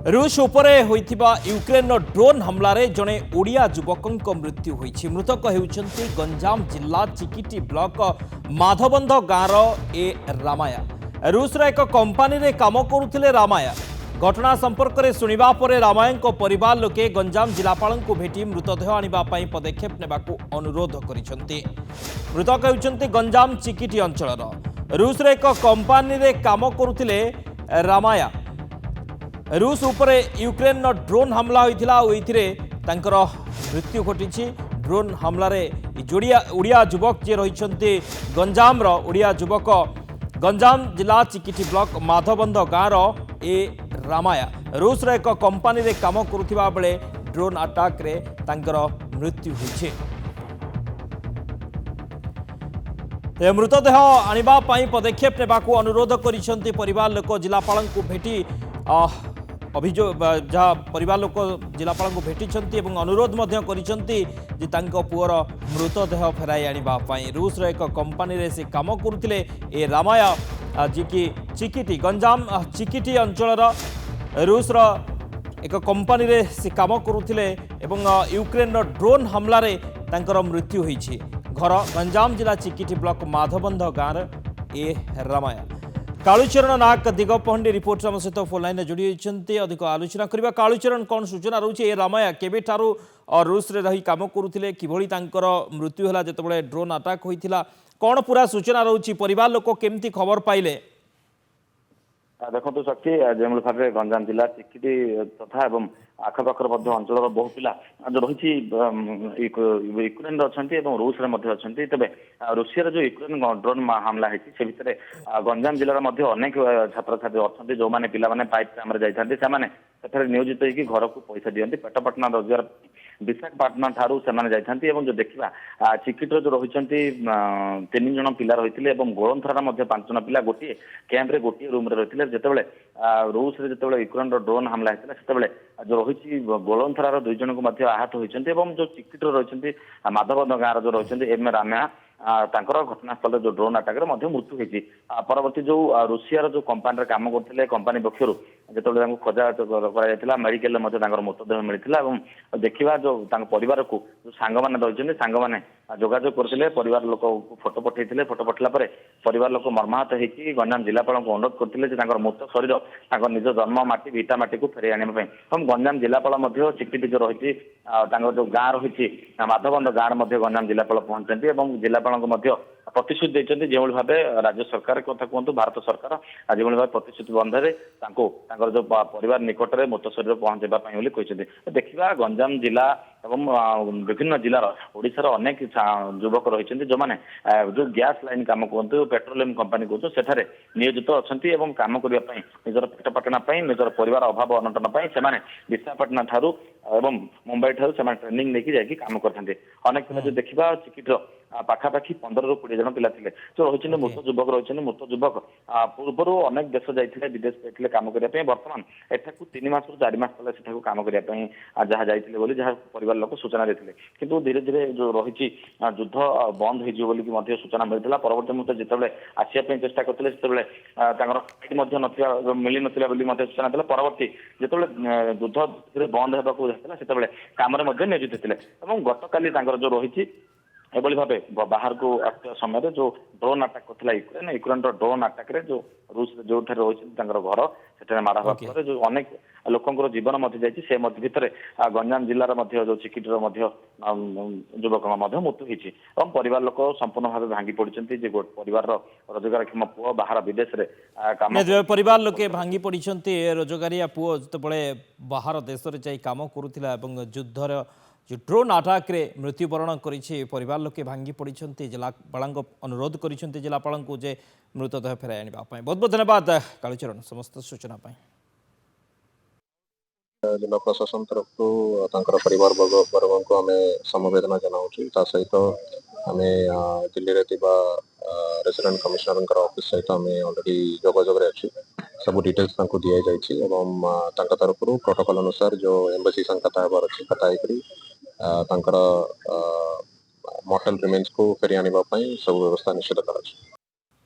रूस उपरे होइथिबा Ukraine drone हमलार जड़े ओडिया युवक मृत्यु होइछि। मृतक हेउछन्ति गंजाम जिला चिकिटी ब्लॉक माधबंध गाँवर ए रामाया। रूस एक कंपानी रे काम करुथिले रामाया। घटना संपर्क में शुणा पर रामाया परिवार लोके गंजाम जिलापाल को भेटी मृतदेह आने पदक्षेप नेबाकू अनुरोध करिसेंति। मृतक हेउछन्ति गंजाम चिकिटी अंचलर रूस एक कंपानी रे काम करुथिले रामाया। रूस उपरे यूक्रेन ड्रोन हमला होइथिला तांकर मृत्यु घटी। ड्रोन हमलार ओडिया युवक जे रही गंजाम ओडिया युवक गंजाम जिला चिकिटी ब्लॉक माधबंध गाँवर ए रामाया। रूस एक कंपानी रे काम करुथिबा बेले ड्रोन अटैक रे तांकर मृत्यु होइछे। मृतदेह आनिबा पई पदक्षेप नेबाकू अनुरोध करिसेंति परिवार लोक जिलापाल को भेटी अभियोग जहाँ परिवार लोक जिलापाल को भेटी अनुरोध कर पुअर मृतदेह फेराई आने। रूस एक कंपानी रे से काम करुथिले ए रामाया जी की चिकिटी गंजाम चिकिटी अंचलर रूस एक कंपानी रे से काम करुथिले यूक्रेन ड्रोन हमलार तांकर मृत्यु होइछि। घर गंजाम जिला चिकिटी ब्लॉक माधबंध गाँव ए रामाया। कालुचरण नाग दिगपहंडी रिपोर्टर आम सहित फोन लाइन जोड़ी होती अधिक आलोचना करबा। कालुचरण कौन सूचना रोचे ए रामाया केबे ठारू रूस रे रही काम करुथिले किभली तांकर मृत्यु होला जेतेबेले ड्रोन अटैक होइथिला कौन पूरा सूचना रोची परिवार लोक केमती खबर पाइले? देखो शक्ति जो भाव गंजाम जिला चिकिटी तथा आखपाखर अंचल बहु पिला जो रही यूक्रेन अच्छा रूस अच्छा तेज रूसिया जो यूक्रेन ड्रोन हमला होती से भितर गंजाम जिलार अनेक छात्र छात्री अच्छा जो मैंने पाने पाइप काम जाते नियोजित होगी घर को पैसा दिखती पेट पाटना रोजगार विशाखापाटना ठारू से जाती जो देखा चिकिटर जो रही 3 जन पिला रही गोलंथरार 5 जन पिला गोटे कैंप्रे गोटे रूम रही जितेबाला रूस जो यूक्रेन ड्रोन हमला होता से जो रही गोलंथरार 2 जन को आहत होती जो चिकिटर रही माधबंध गाँव जो रही एम रामा घटनास्थल जो ड्रोन अटैक मृत्यु होती। परवर्ती जो रूसिया जो कंपानी काम करते कंपानी पक्षर जो खोजा कर मेडिकल मृतदेह मिलता देखा जो परिवार को जो सांग मैंने रही सांग मैंने जोगाजोग करते परिवार लोक फोटो पठे फोटो पठला परिवार लोक मर्माहत होती गंजाम जिलापाल को अनुरोध करते मृत शरीर निज जन्म माटी भिटा माटी को फेर आने गंजाम जिलापाल चिकिटी जो रही जो गाँव रही माधबंध गाँव गंजाम जिलापाल पहुंचती जिलापाल प्रतिश्रुति देते जो भाव राज्य सरकार कथा कहतु भारत सरकार जो भाव प्रतिश्रुति बंधे जो परिवार निकट में मृत शरीर पहुंचाई कहते। देखा गंजाम जिला एवं विभिन्न जिलार ओडिशार अनेक युवक रही जो मैंने जो गैस लाइन काम कहतु पेट्रोलियम कंपानी कहतु सेठारे नियोजित अच्छा काम करने निजर पेट पाटना निजर परिवार अभाव अनटन से विशाखापाटना ठारू एवं मुंबई ठारू से ट्रेनिंग लेके जाकि काम करते। अनेक पिला जो देखा चिकिटर पाखापाखि 15 ରୁ 20 जन पिला थे जो रही मृत युवक रही मृत युवक पूर्वर अनेक देश जाते विदेश जाते काम करने बर्तमान एठाकू 3 मास ରୁ 4 मास तले सेठाकू काम करने जहाँ जाते जहाँ परिवार लोक सूचना देते किंतु धीरे धीरे जो रही युद्ध बंद हो सूचना मिलता परवर्त मुहूर्त जिते आसापी चेष्टा करते मिल ना सूचना देला परवर्ती जो युद्ध बंद होगा से कम नियोजित थे गत काली जो रही एभली भाव बाहर को समय जो ड्रोन अटैक करता यूक्रेन ड्रोन अटैक जो रूस जो रही घर से माड़ हवा जो अनेक लोक जीवन से भितर गंजाम जिलार जो चिकिटर युवक मृत्यु होती परिवार लोक संपूर्ण भाव भांगी पड़ते परिवार रोजगारक्षम पुओ बाहर विदेश में काम परिवार लोके भांगी पड़ते रोजगारिया पुओ जो बाहर देश में जा कम करुला युद्धर जो ड्रोन अटैक रे मृत्युवरण करिछि परिवार लोके भांगी पड़ते जिलापाल अनुरोध करिसेंति जिलापाल को जे मृतदेह फेराई आनिबा पई। बहुत बहुत धन्यवाद कालुचरण समस्त सूचना पई। जिला प्रशासन तरफ परिवार वर्ग को आम समवेदना जनाऊँ सहित आम दिल्ली में रेसिडेंट कमिश्नर ऑफिस सहित आम अलरेडी जोगाजोग अच्छी सब डिटेल्स दि जाती तरफ प्रोटोकॉल अनुसार जो एम्बेसी संग कथा होबार अच्छी कथा होकर मॉर्टल रिमेन्स को फेरी आने सब व्यवस्था निश्चित कर।